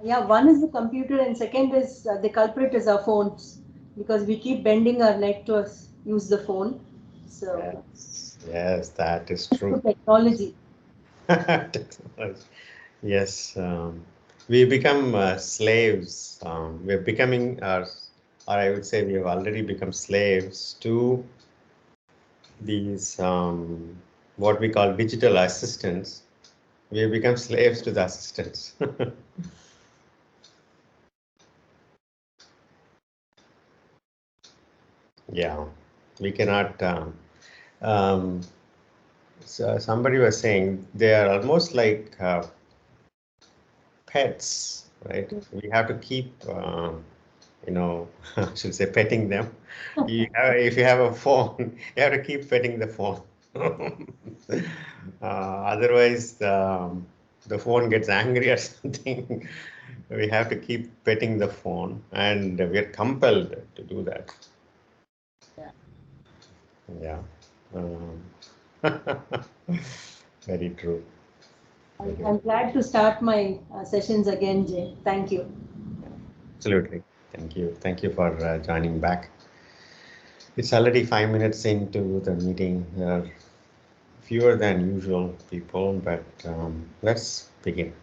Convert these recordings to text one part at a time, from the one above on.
Yeah, one is the computer, and second is the culprit is our phones because we keep bending our neck to use the phone. So, Yes, yes, that is true. technology. Technology. Yes, we become slaves. We're becoming, or I would say we have already become slaves to these what we call digital assistants. We have become slaves to the assistants. Yeah, we cannot. Um, so somebody was saying they are almost like pets, right? We have to keep, I should say petting them. If you have a phone, you have to keep petting the phone. Otherwise, the phone gets angry or something. We have to keep petting the phone, and we are compelled to do that. Yeah. Yeah. Um, very true. Very I'm glad to start my sessions again, Jay. Thank you. Absolutely. Thank you. Thank you for joining back. It's already 5 minutes into the meeting. There are fewer than usual people, but let's begin.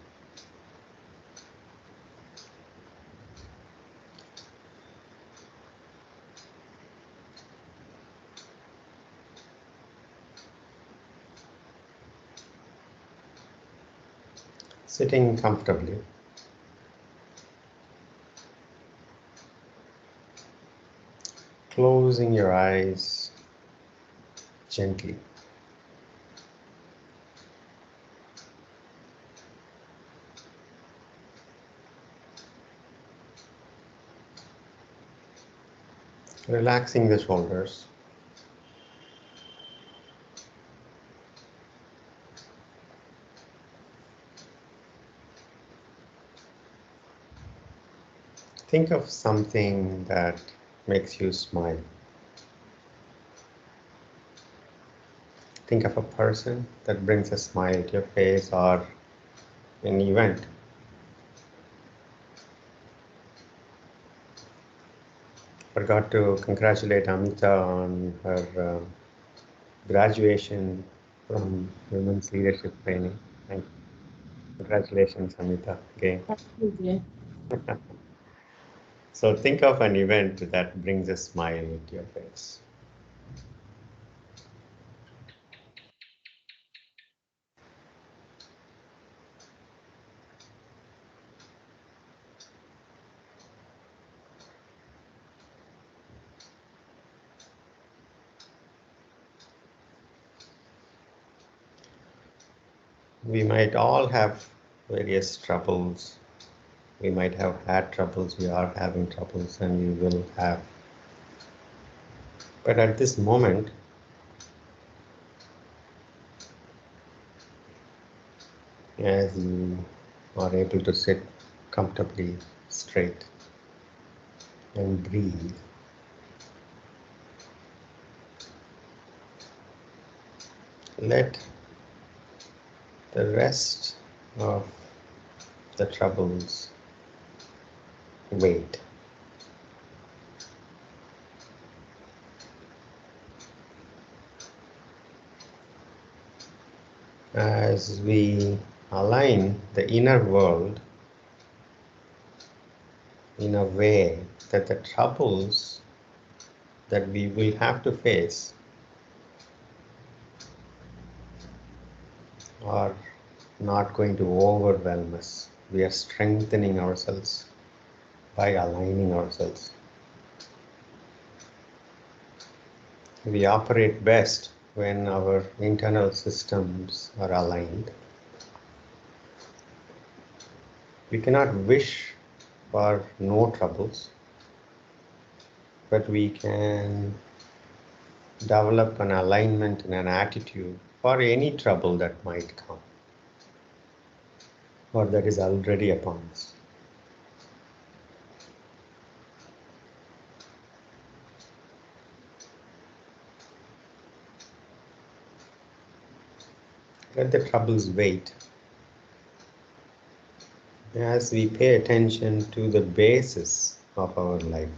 Sitting comfortably, closing your eyes gently. Relaxing the shoulders. Think of something that makes you smile. Think of a person that brings a smile to your face or an event. Forgot to congratulate Amita on her graduation from Women's Leadership Training. Thank you. Congratulations, Amita, again. Thank you, Jay. So think of an event that brings a smile into your face. We might all have various troubles. We might have had troubles, we are having troubles, and we will have. But at this moment, as you are able to sit comfortably straight and breathe, let the rest of the troubles wait. As we align the inner world in a way that the troubles that we will have to face are not going to overwhelm us. We are strengthening ourselves by aligning ourselves. We operate best when our internal systems are aligned. We cannot wish for no troubles, but we can develop an alignment and an attitude for any trouble that might come or that is already upon us. Let the troubles wait. as we pay attention to the basis of our life,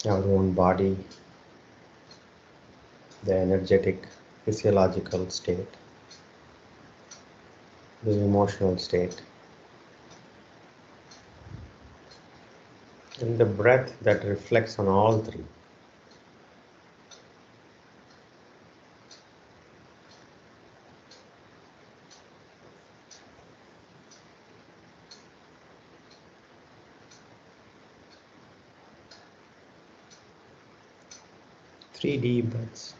our own body, the energetic, physiological state, the emotional state, and the breath that reflects on all three. Three deep breaths.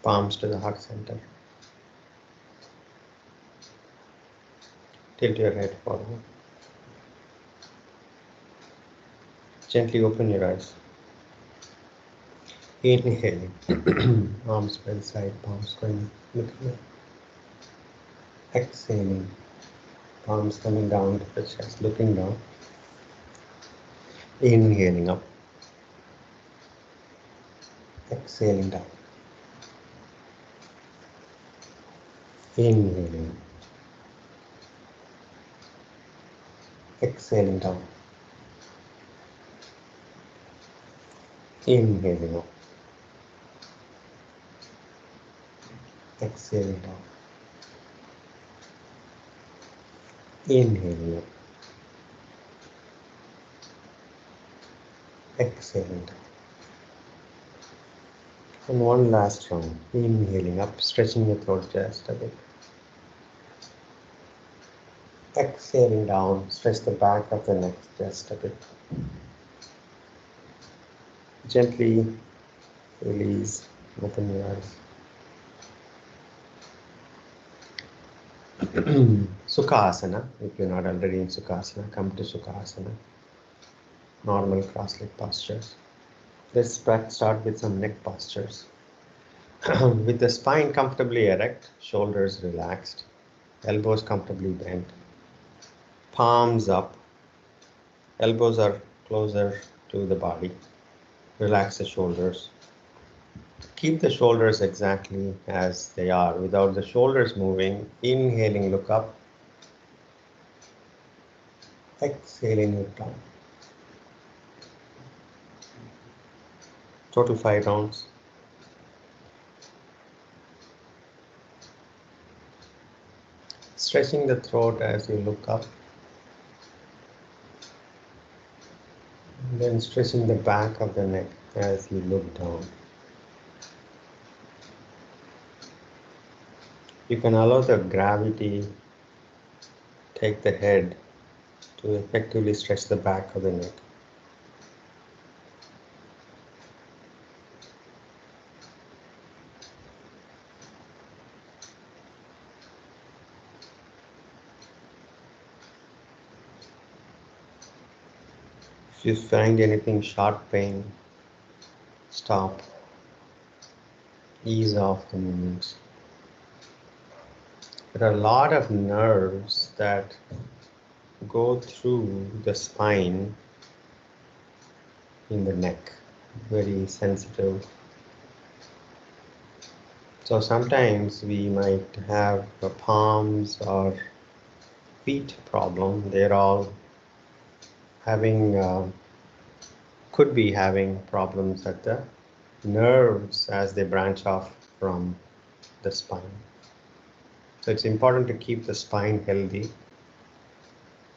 Palms to the heart center. Tilt your head forward. Gently open your eyes. Inhaling. Arms by the side, palms going looking up. Exhaling. Palms coming down to the chest, looking down. Inhaling up. Exhaling down. Inhaling. Exhaling down. Inhaling up. Exhaling down. Inhaling up. Exhaling down. And one last round. Inhaling up, stretching the throat just a bit. Exhaling down, stretch the back of the neck just a bit. Gently release, open your eyes. Sukhasana, if you're not already in Sukhasana, come to Sukhasana. Normal cross-leg postures. Let's start with some neck postures. With the spine comfortably erect, shoulders relaxed, elbows comfortably bent, palms up, elbows are closer to the body. Relax the shoulders. Keep the shoulders exactly as they are without the shoulders moving. Inhaling, look up. Exhaling, look down. Total 5 rounds. Stretching the throat as you look up. And then stretching the back of the neck as you look down. You can allow the gravity take the head to effectively stretch the back of the neck. If you find anything sharp pain, stop. Ease off the movements. There are a lot of nerves that go through the spine in the neck, very sensitive. So sometimes we might have a palms or feet problem. They're all having, could be having problems at the nerves as they branch off from the spine. So it's important to keep the spine healthy,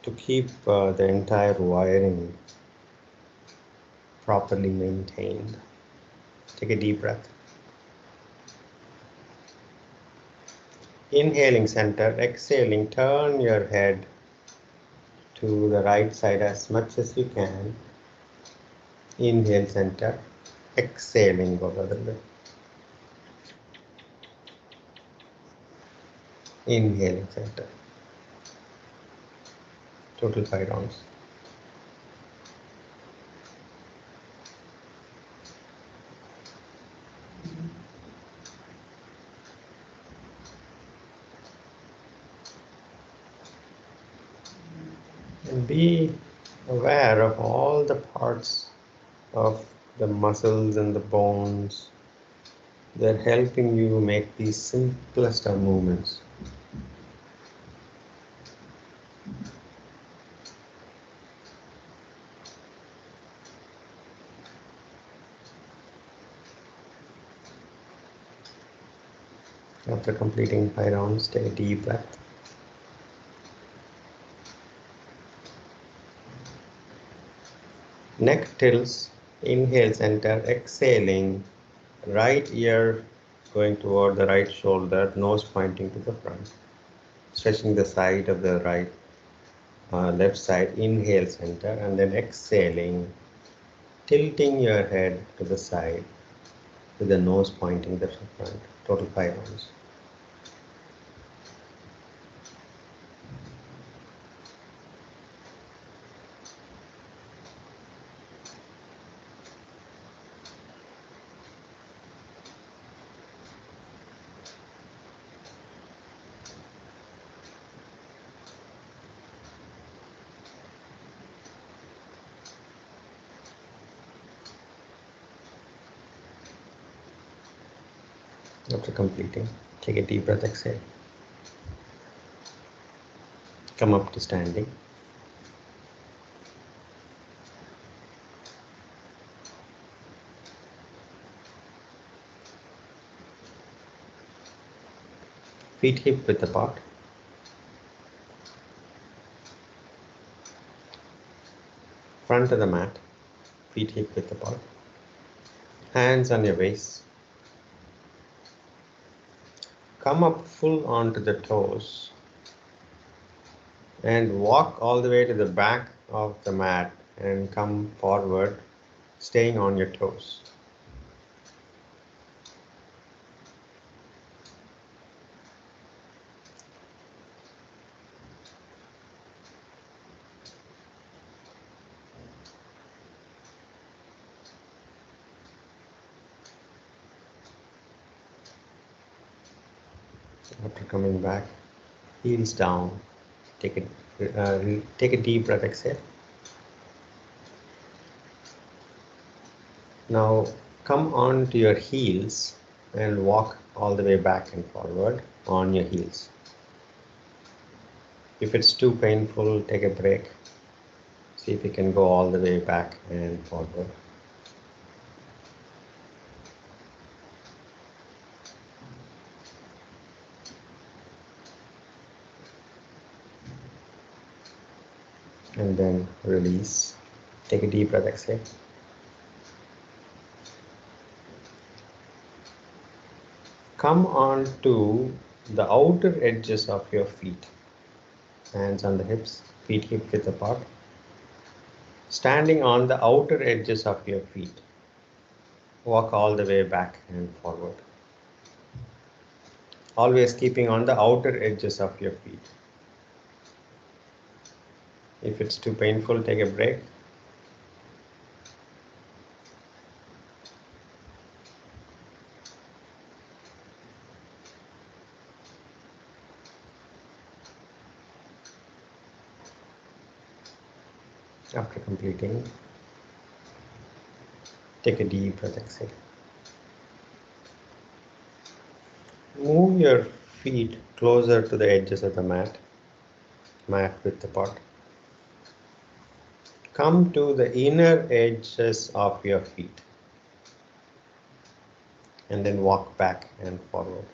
to keep the entire wiring properly maintained. Take a deep breath. Inhaling center, exhaling, turn your head to the right side as much as you can. Inhale center, exhaling go the other way. Inhaling center. Total 5 rounds. And be aware of all the parts of the muscles and the bones. They're helping you make these simplest of movements. After completing 5 rounds, take a deep breath. Neck tilts, inhale center, exhaling, right ear going toward the right shoulder, nose pointing to the front. Stretching the side of the left side, inhale center, and then exhaling, tilting your head to the side with the nose pointing to the front. Total 5 rounds. After completing, take a deep breath, exhale. Come up to standing. Feet hip width apart. Front of the mat. Feet hip width apart. Hands on your waist. Come up full onto the toes. And walk all the way to the back of the mat and come forward, staying on your toes. After coming back, heels down. Take a deep breath, exhale. Now come on to your heels and walk all the way back and forward on your heels. If it's too painful, take a break. See if you can go all the way back and forward. And then release. Take a deep breath, exhale. Come on to the outer edges of your feet. Hands on the hips, feet hip width apart. Standing on the outer edges of your feet. Walk all the way back and forward. Always keeping on the outer edges of your feet. If it's too painful, take a break. After completing, take a deep breath, exhale. Move your feet closer to the edges of the mat width apart. Come to the inner edges of your feet and then walk back and forward.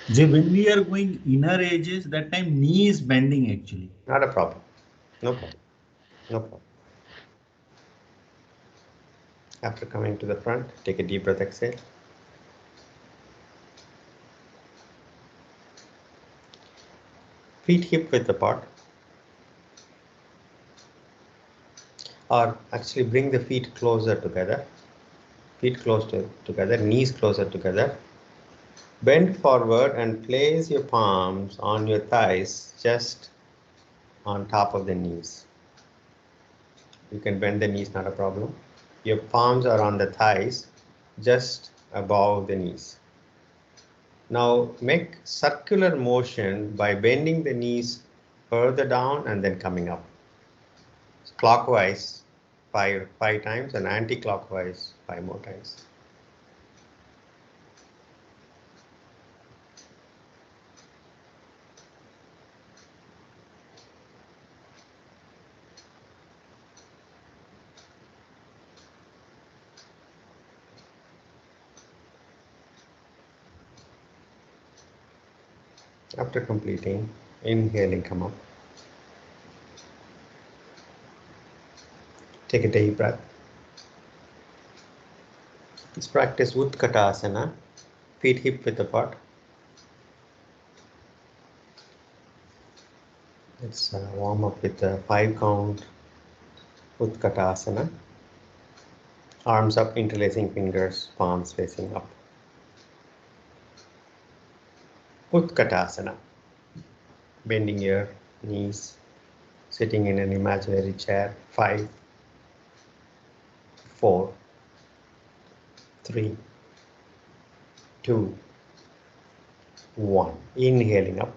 Jay, when we are going inner edges, that time knee is bending actually. Not a problem. No problem. No problem. After coming to the front, take a deep breath, exhale. Feet hip width apart. Or actually bring the feet closer together. Feet together, knees closer together. Bend forward and place your palms on your thighs, just on top of the knees. You can bend the knees, not a problem. Your palms are on the thighs, just above the knees. Now make circular motion by bending the knees further down and then coming up. Clockwise five times and anti-clockwise 5 more times. After completing, inhaling, come up. Take a deep breath. Let's practice Utkatasana, feet hip width apart. Let's warm up with a 5 count Utkatasana. Arms up, interlacing fingers, palms facing up. Utkatasana. Bending your knees, sitting in an imaginary chair. 5, 4, 3, 2, 1. Inhaling up.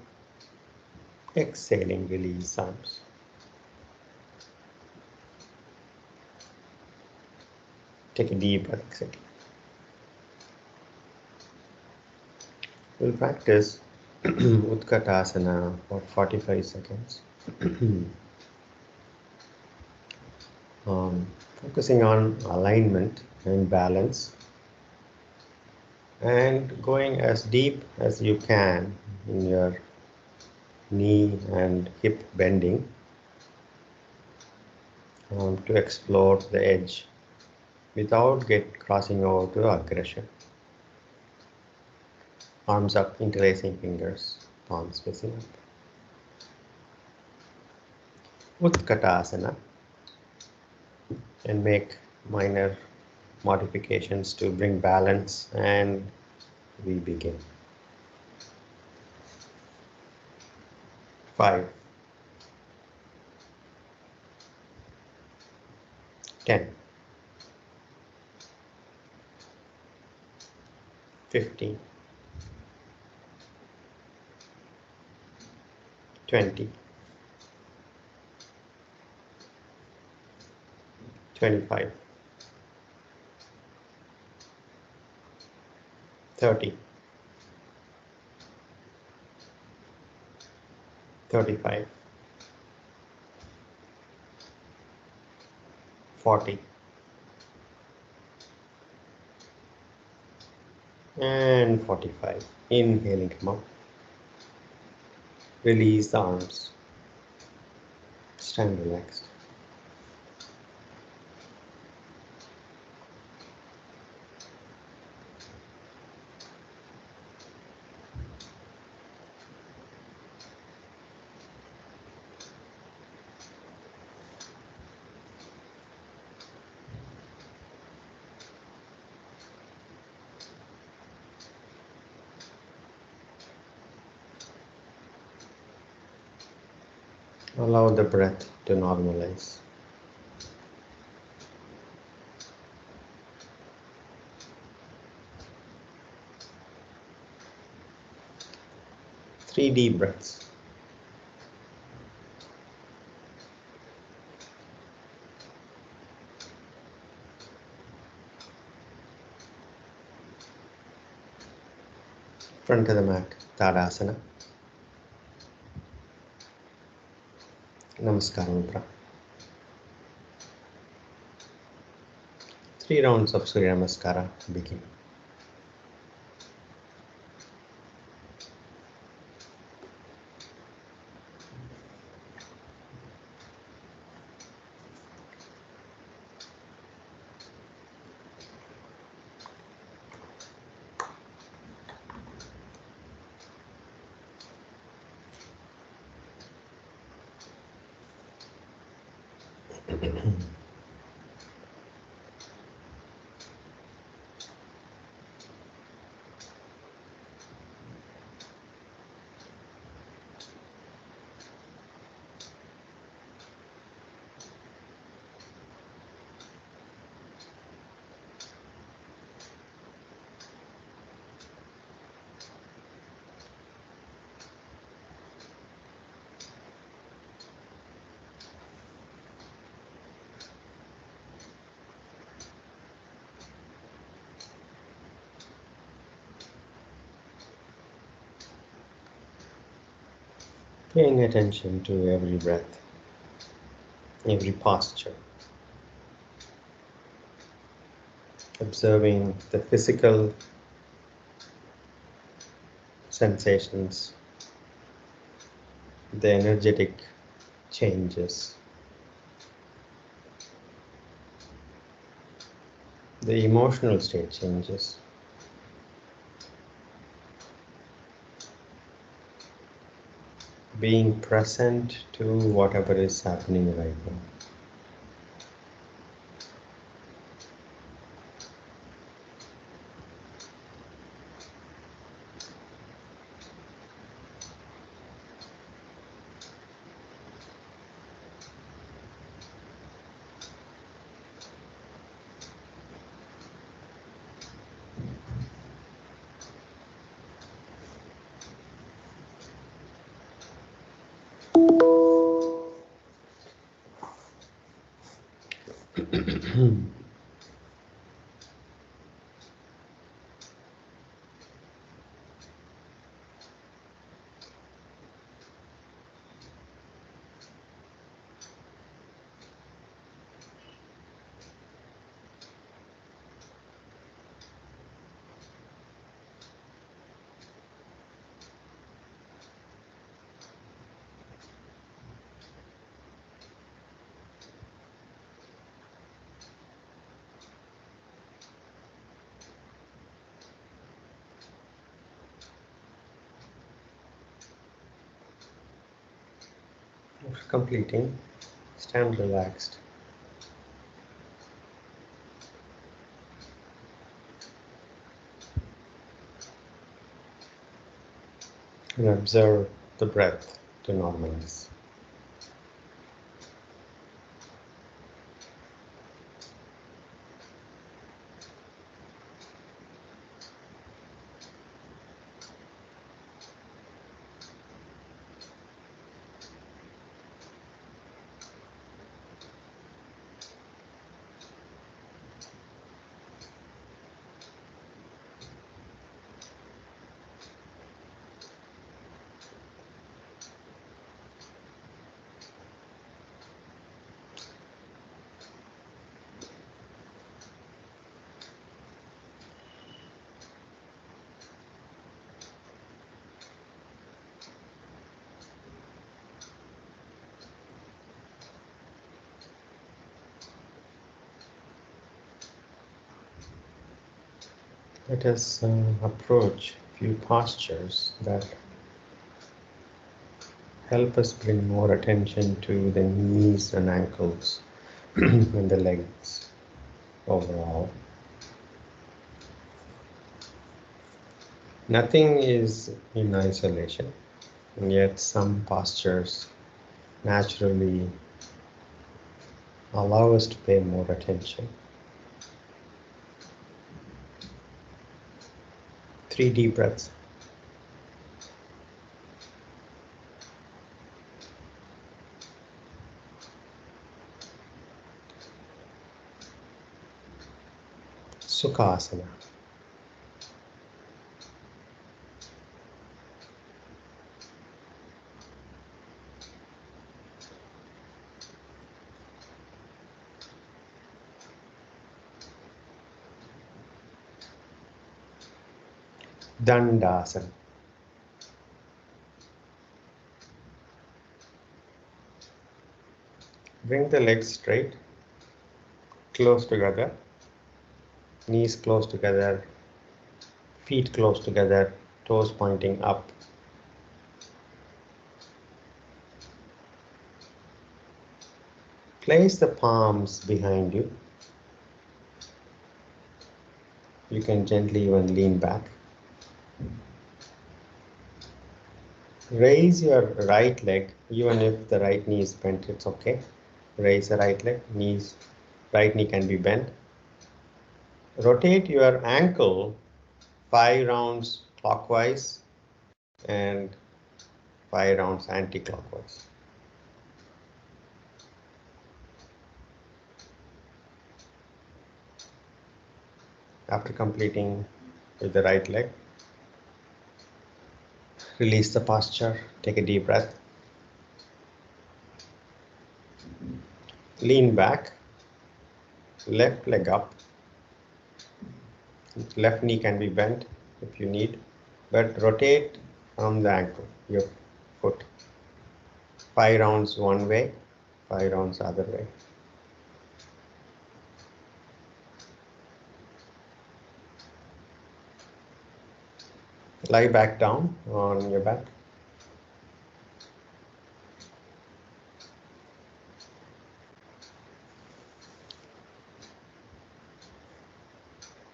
Exhaling, release arms. Take a deep breath, exhale. We'll practice Utkatasana for 45 seconds. Focusing on alignment and balance and going as deep as you can in your knee and hip bending to explore the edge without crossing over to aggression. Arms up, interlacing fingers, palms facing up. Utkatasana, and make minor modifications to bring balance, and we begin. 5, 10, 15, 20, 25, 30, 35, 40, and 45. Inhaling, come up. Release the arms. Stand relaxed. Allow the breath to normalize. Three deep breaths. Front of the mat, Tadasana. Namaskar Mudra. 3 rounds of Surya Namaskara begin. Paying attention to every breath, every posture, observing the physical sensations, the energetic changes, the emotional state changes. Being present to whatever is happening right now. After completing, stand relaxed. And observe the breath to normalize. Let us approach a few postures that help us bring more attention to the knees and ankles and the legs overall. Nothing is in isolation, and yet some postures naturally allow us to pay more attention. 3 deep breaths. Sukhasana. Dandasana. Bring the legs straight, close together, knees close together, feet close together, toes pointing up. Place the palms behind you. You can gently even lean back. Raise your right leg, even if the right knee is bent, it's okay. Raise the right leg, right knee can be bent. Rotate your ankle 5 rounds clockwise and 5 rounds anti-clockwise. After completing with the right leg, release the posture, take a deep breath. Lean back, left leg up. Left knee can be bent if you need, but rotate from the ankle, your foot. 5 rounds one way, 5 rounds other way. Lie back down on your back.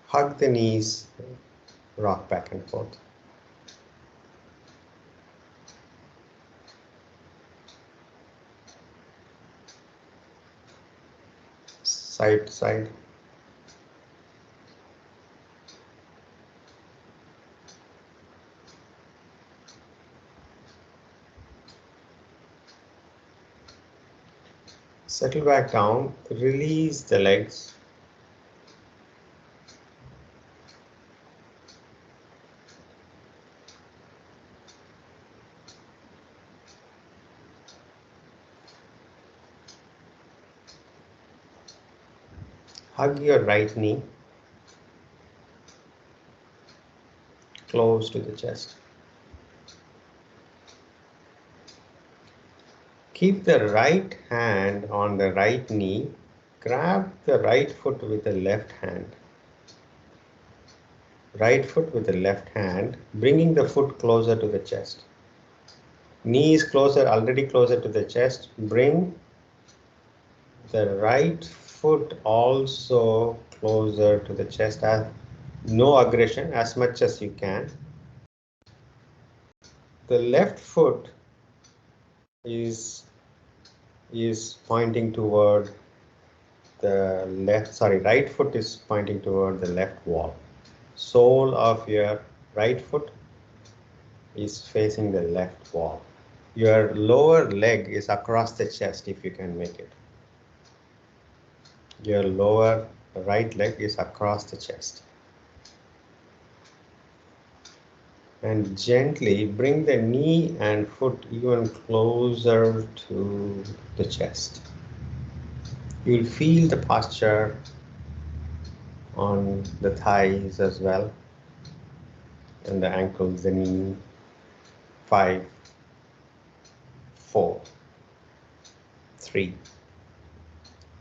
Hug the knees, rock back and forth. Side to side. Settle back down, release the legs. Hug your right knee close to the chest. Keep the right hand on the right knee. Grab the right foot with the left hand. Right foot with the left hand, bringing the foot closer to the chest. Knee is closer, already closer to the chest. Bring the right foot also closer to the chest. No aggression, as much as you can. The left foot is pointing toward the left, right foot is pointing toward the left wall. Sole of your right foot is facing the left wall. Your lower leg is across the chest if you can make it. Your lower right leg is across the chest. And gently bring the knee and foot even closer to the chest. You'll feel the posture on the thighs as well, and the ankles, the knee. 5, 4, 3,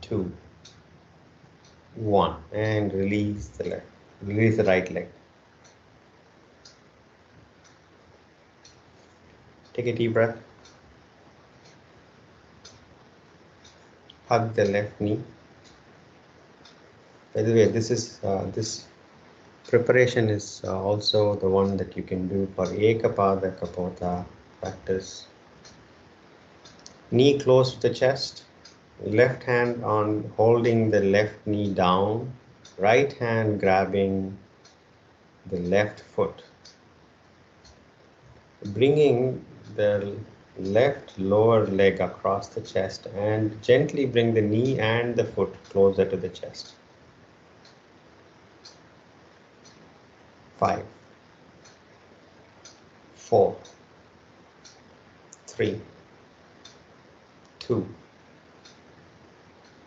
2, 1, and release the leg. Release the right leg. Take a deep breath. Hug the left knee. By the way, this preparation is also the one that you can do for Ekapada Kapota practice. Knee close to the chest. Left hand on holding the left knee down. Right hand grabbing the left foot. Bringing the left lower leg across the chest and gently bring the knee and the foot closer to the chest. 5, 4, 3, 2,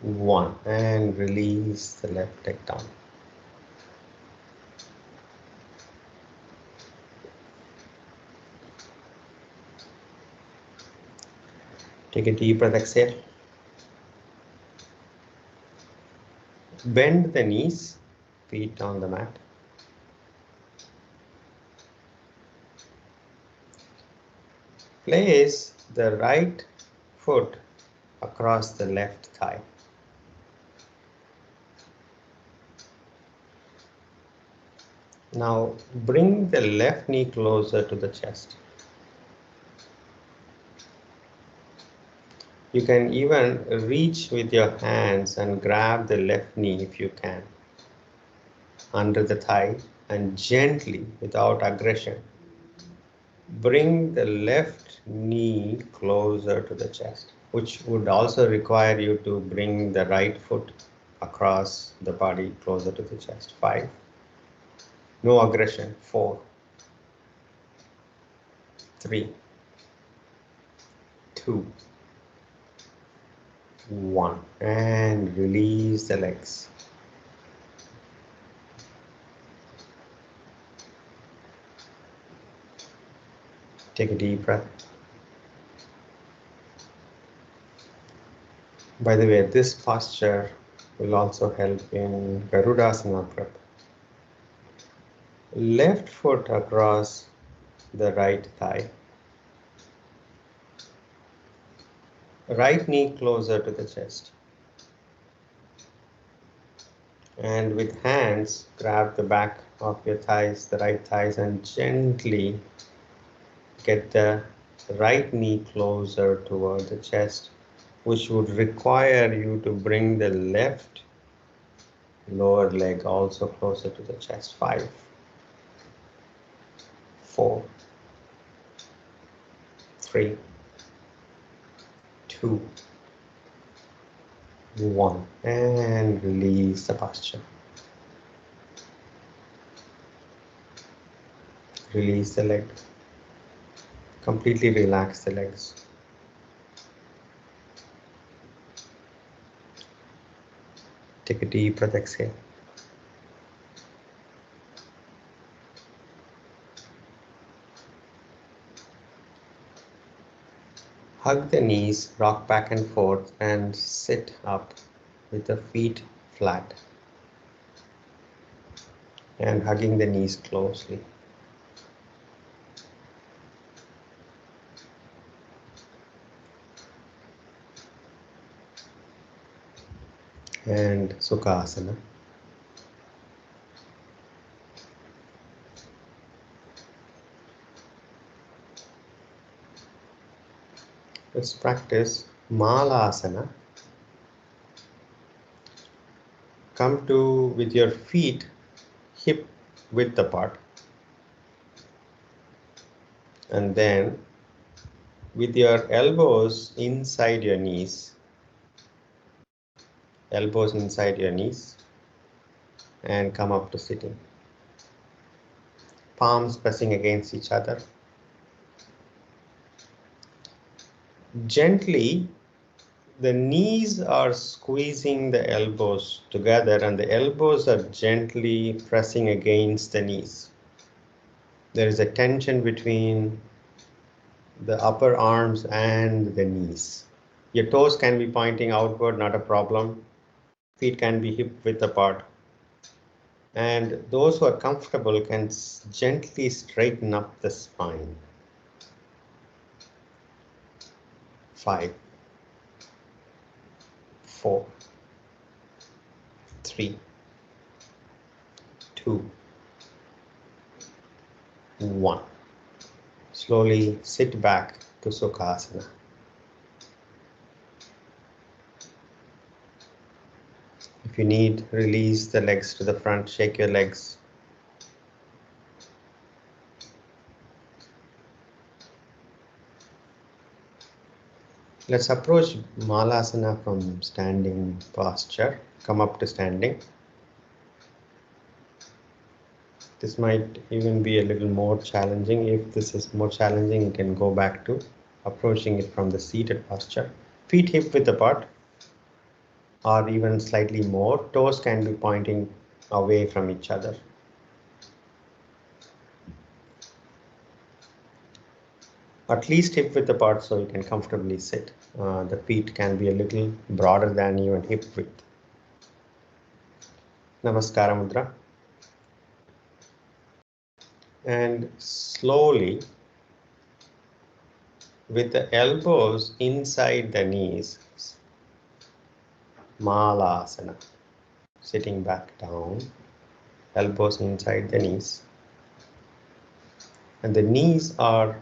1, and release the left leg down. Take a deep breath, exhale. Bend the knees, feet on the mat. Place the right foot across the left thigh. Now bring the left knee closer to the chest. You can even reach with your hands and grab the left knee if you can, under the thigh, and gently, without aggression, bring the left knee closer to the chest, which would also require you to bring the right foot across the body closer to the chest. 5. No aggression. 4, 3, 2, 1. And release the legs. Take a deep breath. By the way, this posture will also help in Garudasana breath. Left foot across the right thigh. Right knee closer to the chest. And with hands, grab the back of your thighs, the right thighs, and gently get the right knee closer toward the chest, which would require you to bring the left lower leg also closer to the chest. 5, 4, 3, 2, 1, and release the posture. Release the leg. Completely relax the legs. Take a deep breath, exhale. Hug the knees, rock back and forth, and sit up with the feet flat and hugging the knees closely. And Sukhasana. Let's practice Malasana. Come to with your feet hip width apart, and then with your elbows inside your knees, and come up to sitting. Palms pressing against each other. Gently, the knees are squeezing the elbows together and the elbows are gently pressing against the knees. There is a tension between the upper arms and the knees. Your toes can be pointing outward, not a problem. Feet can be hip width apart. And those who are comfortable can gently straighten up the spine. 5, 4, 3, 2, 1. Slowly sit back to Sukhasana. If you need, release the legs to the front, shake your legs. Let's approach Malasana from standing posture. Come up to standing. This might even be a little more challenging. If this is more challenging, you can go back to approaching it from the seated posture. Feet hip width apart, or even slightly more. Toes can be pointing away from each other. At least hip width apart so you can comfortably sit. The feet can be a little broader than you and hip width. Namaskara Mudra. And slowly, with the elbows inside the knees, Malasana. Sitting back down, elbows inside the knees. And the knees are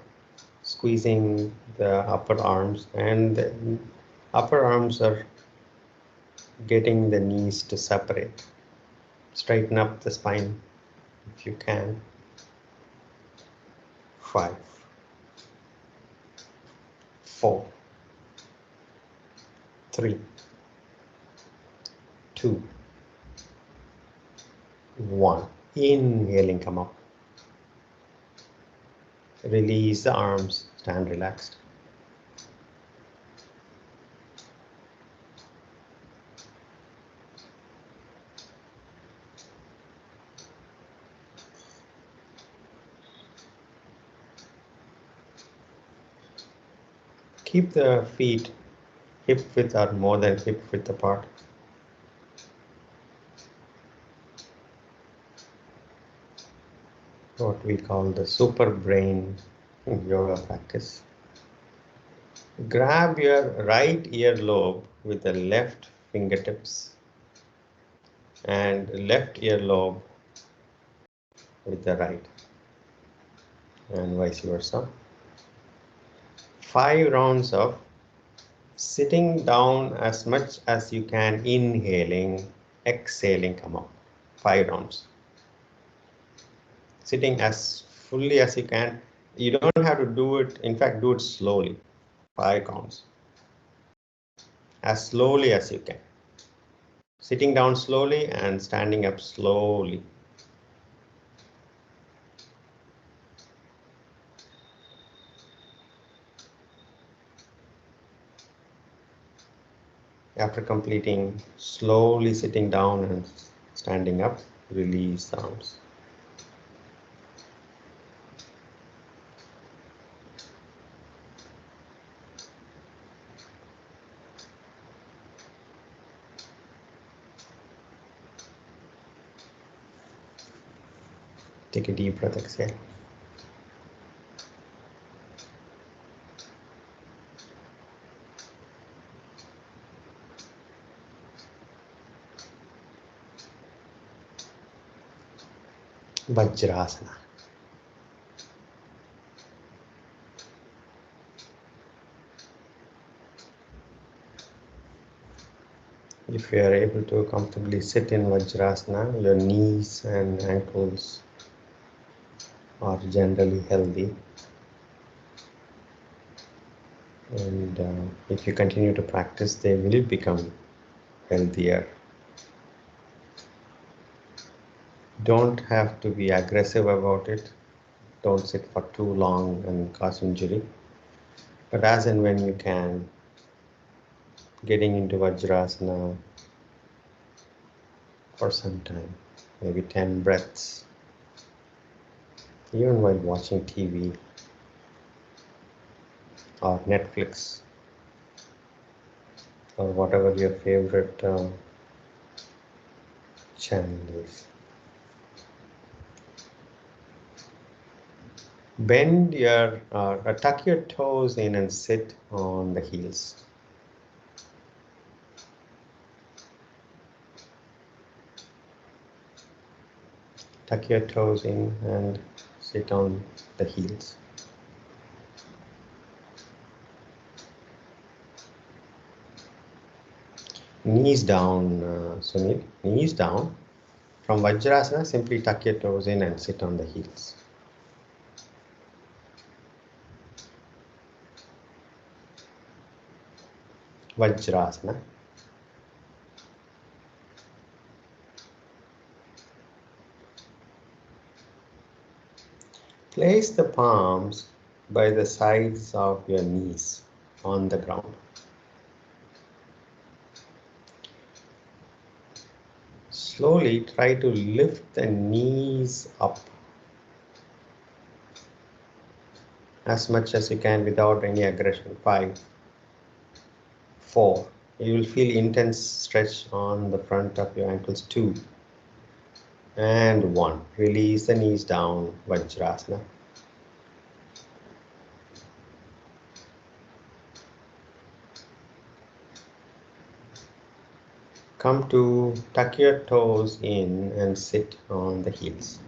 squeezing the upper arms, and the upper arms are getting the knees to separate. Straighten up the spine if you can. 5, 4, 3, 2, 1. Inhaling, come up. Release the arms, stand relaxed. Keep the feet hip width or more than hip width apart. What we call the super brain yoga practice. Grab your right earlobe with the left fingertips and left earlobe with the right, and vice versa. 5 rounds of sitting down as much as you can, inhaling, exhaling, come up. 5 rounds. Sitting as fully as you can. You don't have to do it, in fact, do it slowly. 5 counts. As slowly as you can. Sitting down slowly and standing up slowly. After completing, slowly sitting down and standing up, release the arms. Take a deep breath, exhale. Vajrasana. If you are able to comfortably sit in Vajrasana, your knees and ankles are generally healthy. And if you continue to practice, they will become healthier. Don't have to be aggressive about it. Don't sit for too long and cause injury. But as and when you can, getting into Vajrasana for some time, maybe 10 breaths, even while watching TV or Netflix or whatever your favorite channel is. Bend your, tuck your toes in and sit on the heels. Tuck your toes in and sit on the heels. Knees down, Sunil, knees down. From Vajrasana, simply tuck your toes in and sit on the heels. Vajrasana. Place the palms by the sides of your knees on the ground. Slowly try to lift the knees up as much as you can without any aggression. 5, 4. You will feel intense stretch on the front of your ankles. 2 and 1. Release the knees down, Vajrasana. Come to tuck your toes in and sit on the heels.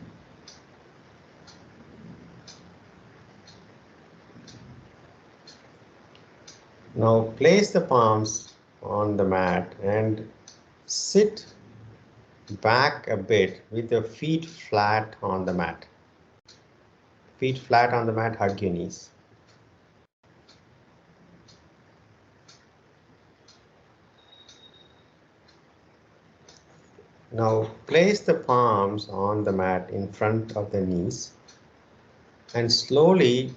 Now place the palms on the mat and sit back a bit with your feet flat on the mat. Feet flat on the mat, hug your knees. Now place the palms on the mat in front of the knees and slowly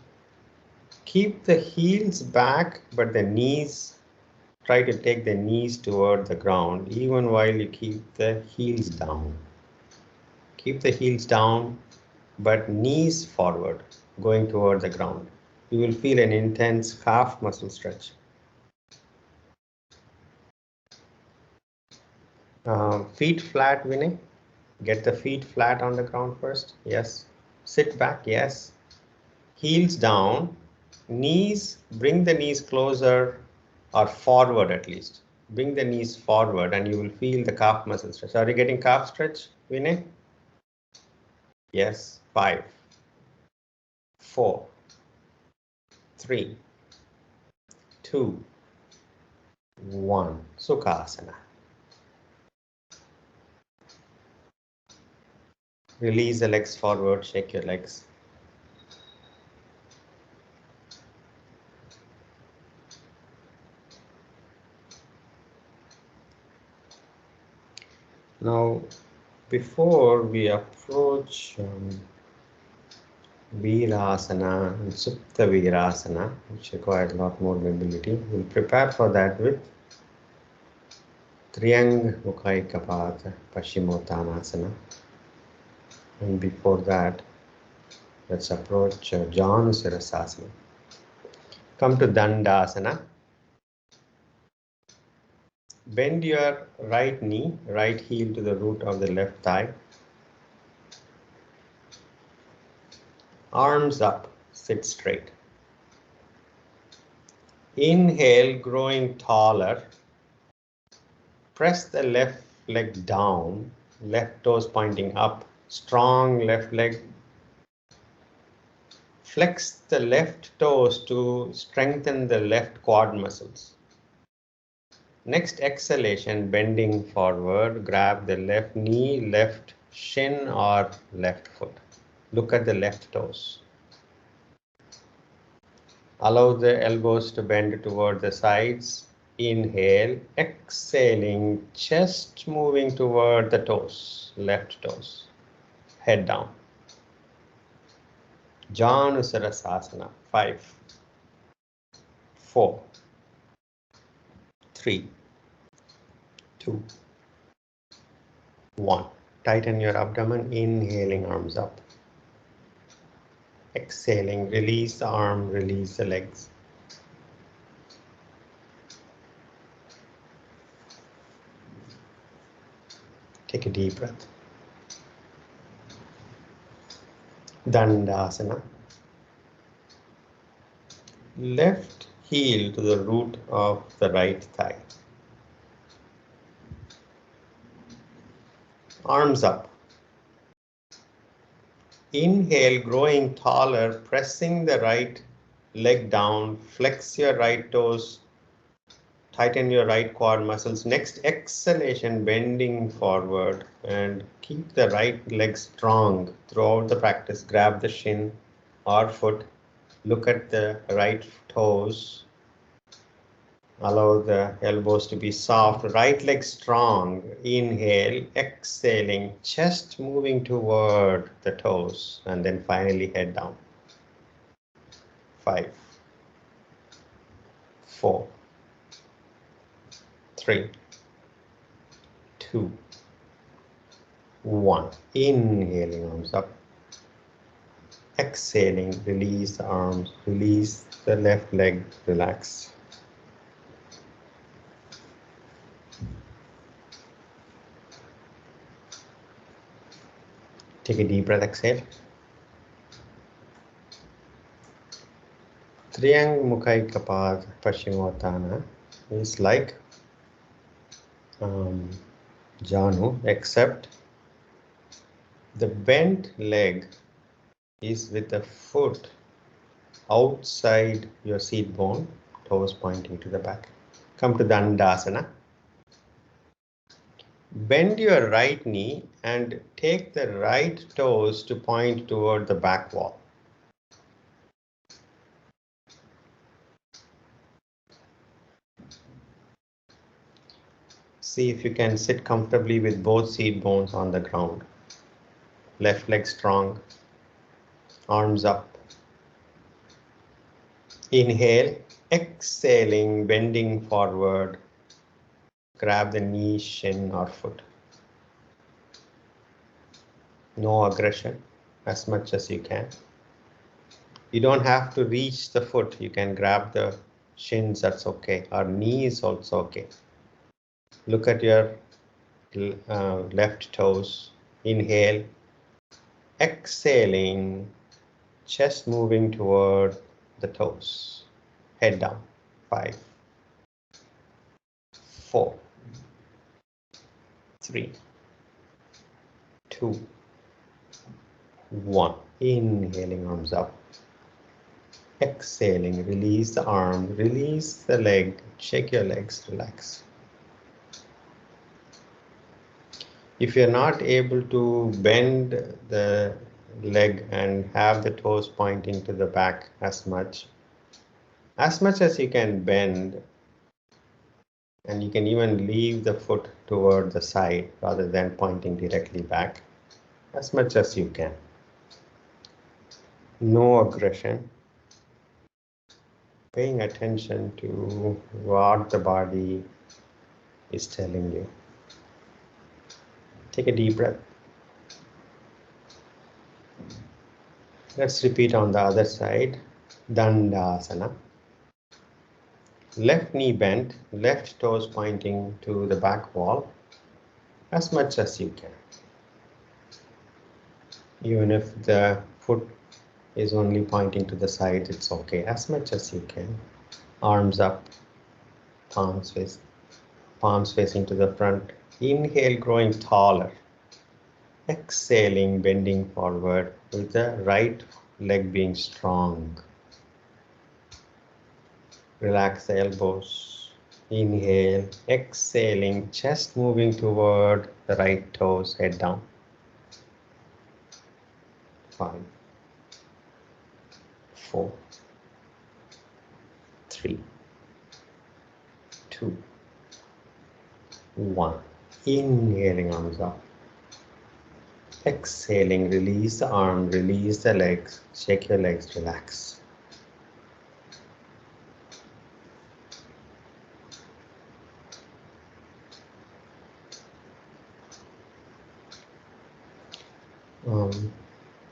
keep the heels back, but the knees, try to take the knees toward the ground even while you keep the heels down. Keep the heels down, but knees forward, going toward the ground. You will feel an intense calf muscle stretch. Feet flat, Vinay. Get the feet flat on the ground first. Yes. Sit back. Yes. Heels down. Knees, bring the knees closer or forward at least. Bring the knees forward and you will feel the calf muscle stretch. Are you getting calf stretch, Vinay? Yes. 5, 4, 3, 2, 1. Sukhasana. Release the legs forward, shake your legs. Now, before we approach Virasana and Supta Virasana, which requires a lot more mobility, we'll prepare for that with Triyang Mukhaikapata Paschimottanasana. And before that, let's approach Janusirasasana. Come to Dandasana. Bend your right knee, right heel to the root of the left thigh. Arms up, sit straight. Inhale, growing taller. Press the left leg down, left toes pointing up. Strong left leg. Flex the left toes to strengthen the left quad muscles. Next exhalation, bending forward, grab the left knee, left shin or left foot. Look at the left toes. Allow the elbows to bend toward the sides. Inhale, exhaling, chest moving toward the toes, left toes. Head down. Janusarasasana. 5, 4, 3, 2, 1. Tighten your abdomen, inhaling, arms up. Exhaling, release the arm, release the legs. Take a deep breath. Dandasana. Left heel to the root of the right thigh. Arms up. Inhale, growing taller, pressing the right leg down, flex your right toes, tighten your right quad muscles. Next exhalation, bending forward and keep the right leg strong throughout the practice. Grab the shin or foot, look at the right toes. Allow the elbows to be soft, right leg strong. Inhale, exhaling, chest moving toward the toes, and then finally head down. 5, 4, 3, 2, 1. Inhaling, arms up. Exhaling, release the arms, release the left leg, relax. Take a deep breath, exhale. Triyang Mukhaikapad Paschimottanasana is like Janu, except the bent leg is with the foot outside your seat bone, toes pointing to the back. Come to Dandasana. Bend your right knee and take the right toes to point toward the back wall. See if you can sit comfortably with both seat bones on the ground. Left leg strong, arms up. Inhale, exhaling, bending forward. Grab the knee, shin or foot. No aggression, as much as you can. You don't have to reach the foot. You can grab the shins, that's okay. Or knees also okay. Look at your left toes. Inhale. Exhaling. Chest moving toward the toes. Head down. 5, 4, 3, 2, 1. Inhaling, arms up. Exhaling, release the arm, release the leg, shake your legs, relax. If you're not able to bend the leg and have the toes pointing to the back as much as you can bend, and you can even leave the foot toward the side rather than pointing directly back, as much as you can. No aggression. Paying attention to what the body is telling you. Take a deep breath. Let's repeat on the other side. Dandasana. Left knee bent, left toes pointing to the back wall as much as you can. Even if the foot is only pointing to the side, it's okay, as much as you can. Arms up, palms facing to the front. Inhale, growing taller. Exhaling, bending forward with the right leg being strong. Relax the elbows. Inhale, exhaling, chest moving toward the right toes, head down. 5, 4, 3, 2, 1. Inhaling, arms up. Exhaling, release the arm, release the legs, shake your legs, relax.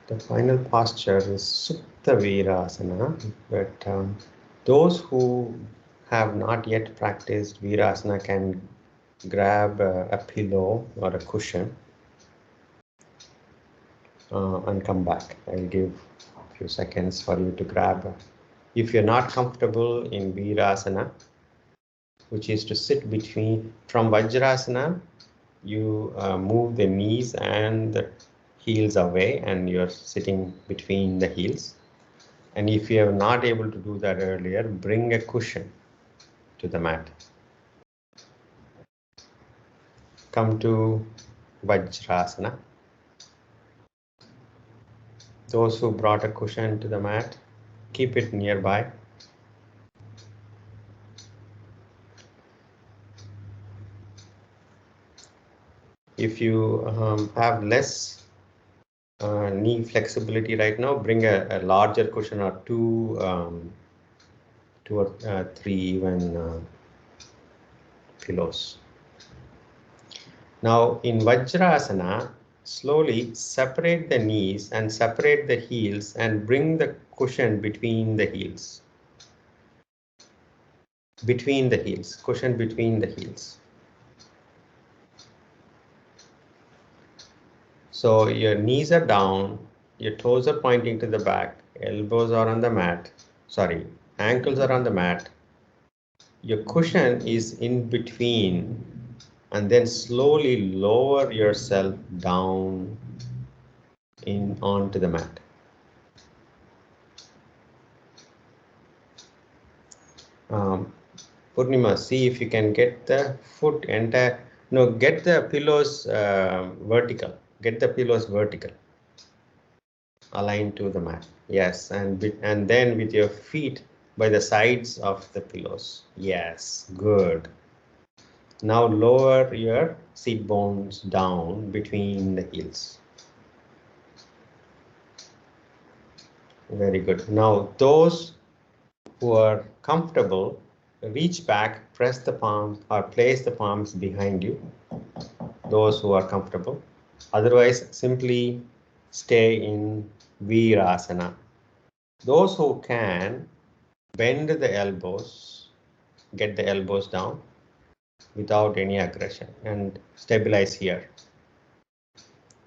The final posture is Supta Virasana, but those who have not yet practiced Virasana can grab a pillow or a cushion and come back. I'll give a few seconds for you to grab. If you're not comfortable in Virasana, which is to sit between, from Vajrasana, you move the knees and the heels away and you're sitting between the heels. And if you are not able to do that earlier, bring a cushion to the mat. Come to Vajrasana. Those who brought a cushion to the mat, keep it nearby. If you have less knee flexibility right now, bring a larger cushion or two or three even pillows. Now in Vajrasana, slowly separate the knees and separate the heels and bring the cushion between the heels. Between the heels, cushion between the heels. So your knees are down, your toes are pointing to the back, elbows are on the mat, sorry, ankles are on the mat. Your cushion is in between, and then slowly lower yourself down onto the mat. Purnima, see if you can get the foot entire, no, get the pillows vertical, get the pillows vertical, aligned to the mat. Yes, and then with your feet by the sides of the pillows. Yes, good. Now lower your seat bones down between the heels. Very good. Now those who are comfortable, reach back, press the palm or place the palms behind you. Those who are comfortable. Otherwise, simply stay in Virasana. Those who can bend the elbows, get the elbows down without any aggression and stabilize here.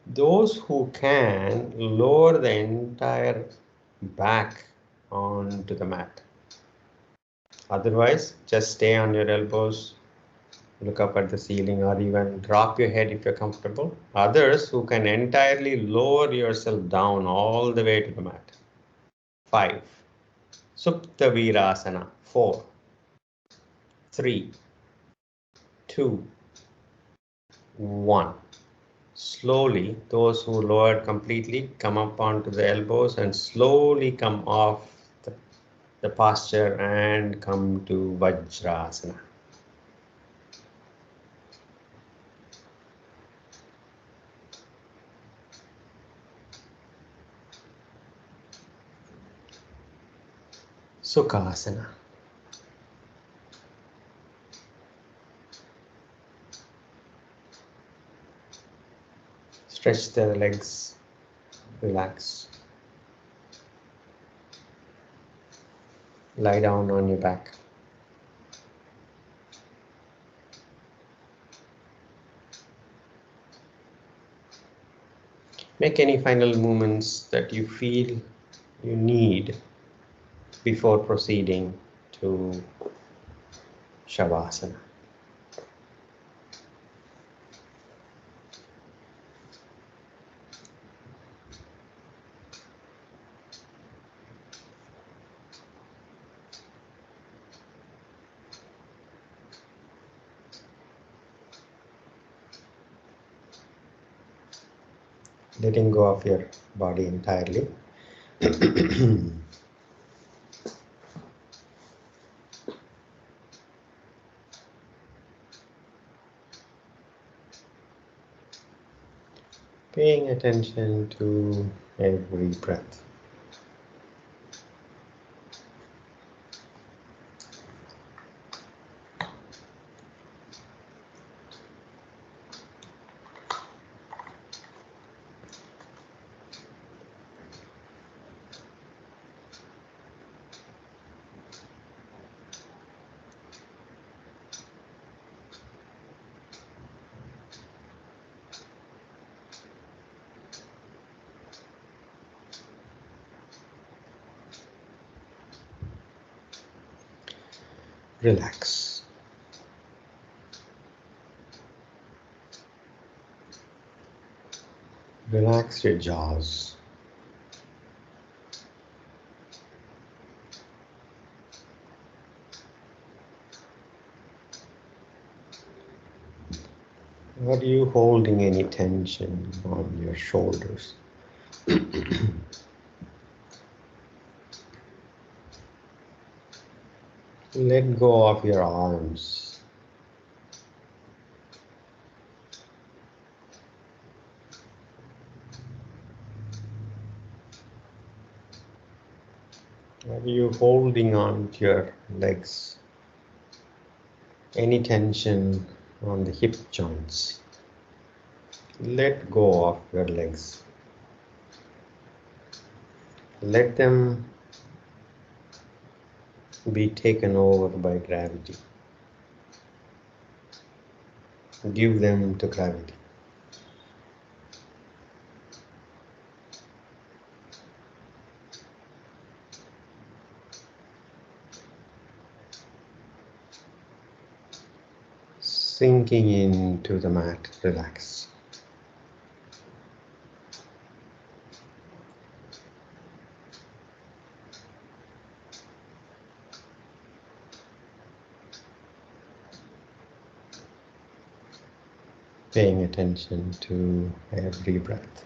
Those who can lower the entire back onto the mat. Otherwise, just stay on your elbows, look up at the ceiling, or even drop your head if you're comfortable. Others who can entirely lower yourself down all the way to the mat. 5. Supta Virasana. 4, 3, 2, 1. Slowly, those who lowered completely come up onto the elbows and slowly come off the posture and come to Vajrasana. Sukhasana. Stretch the legs, relax. Lie down on your back. Make any final movements that you feel you need before proceeding to Shavasana. Letting go of your body entirely. Paying attention to every breath. Relax. Relax your jaws. Are you holding any tension on your shoulders? Let go of your arms. Are you holding on to your legs? Any tension on the hip joints? Let go of your legs. Let them be taken over by gravity. Give them to gravity. Sinking into the mat, relax. Paying attention to every breath.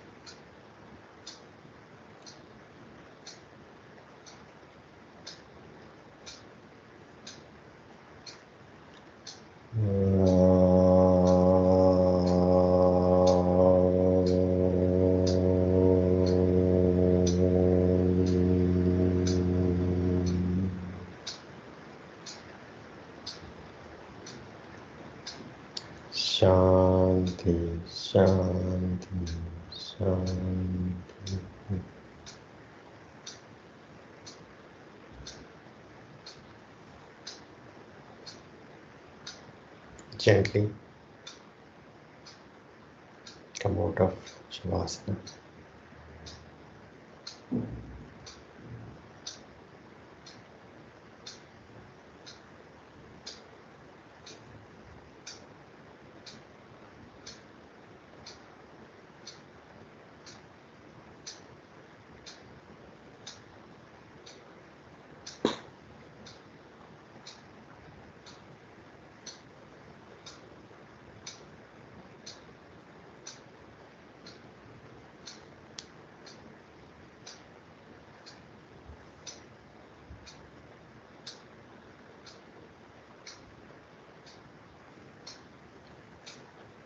Shanti, Shanti, Shanti. Gently come out of Shavasana.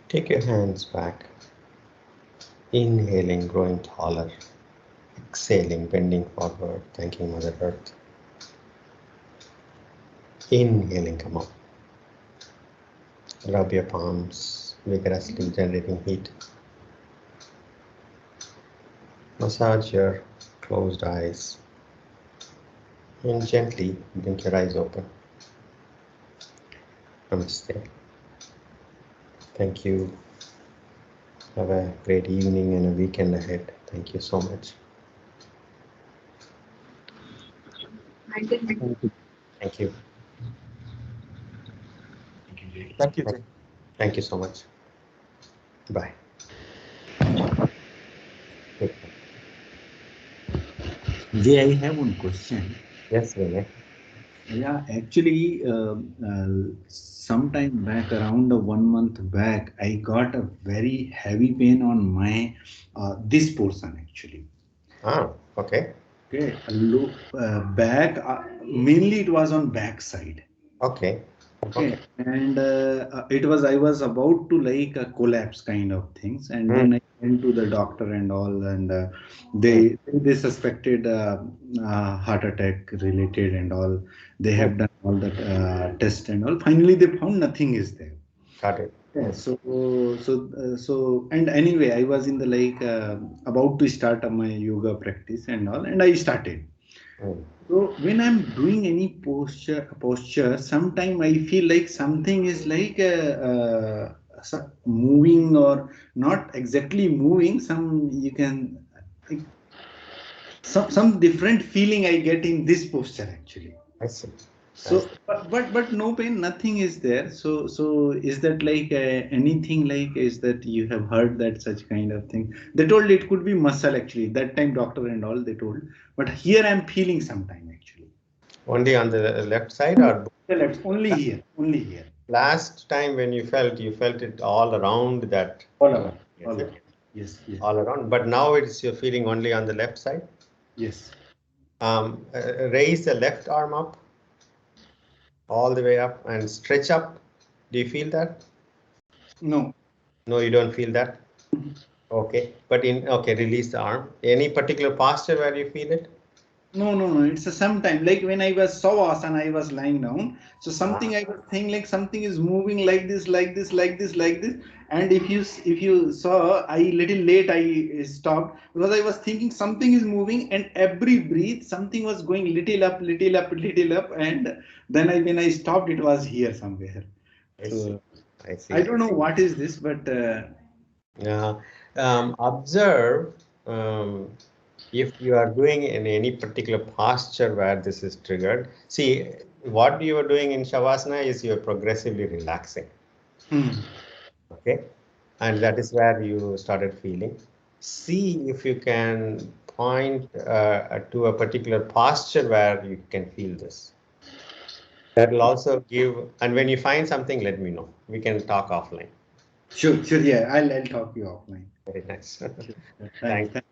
Take your hands back. Inhaling, growing taller. Exhaling, bending forward, thanking Mother Earth. Inhaling, come up. Rub your palms, vigorously generating heat. Massage your closed eyes. And gently blink your eyes open. Namaste. Thank you. Have a great evening and a weekend ahead. Thank you so much. Thank you. Thank you. Thank you. Thank you so much. Bye. Jay, I have one question. Yes, Vinay. Yeah, actually, sometime back, around 1 month back, I got a very heavy pain on my this portion actually. Ah, okay. Okay, back. Mainly, it was on back side. Okay. Okay, and I was about to like collapse kind of things, and then I went to the doctor and all, and they suspected heart attack related and all. They have done all the test and all. Finally, they found nothing is there. Got it. Yeah, so and anyway, I was in the like about to start my yoga practice and all, and I started. So when I'm doing any posture, sometime I feel like something is like moving or not exactly moving. Some you can like, some different feeling I get in this posture actually. I see. So but no pain, nothing is there. So is that like anything like is that you have heard that such kind of thing? They told it could be muscle actually. That time doctor and all they told, but here I'm feeling sometime actually. Only on the left side or The left, only here, only here. last time when you felt it all around that. All around, all around. Yes, yes. All around, but now you're feeling only on the left side. Yes. Raise the left arm up, all the way up, and stretch up. Do you feel that? No. No, you don't feel that. Okay, but release the arm. Any particular posture where you feel it? No. It's a sometime like when I was Sukhasana, I was lying down. So something I was thinking like something is moving like this, like this, like this, like this. And if you saw, I little late I stopped because I was thinking something is moving, and every breath something was going little up, little up, little up, and then when I stopped, it was here somewhere. So I see. I don't know what is this, but observe if you are doing in any particular posture where this is triggered. See, what you are doing in Shavasana is you are progressively relaxing. Okay, and that is where you started feeling. See if you can point to a particular posture where you can feel this. That will also give, and when you find something, let me know. We can talk offline. Sure, yeah, I'll talk to you offline. Very nice. Thanks.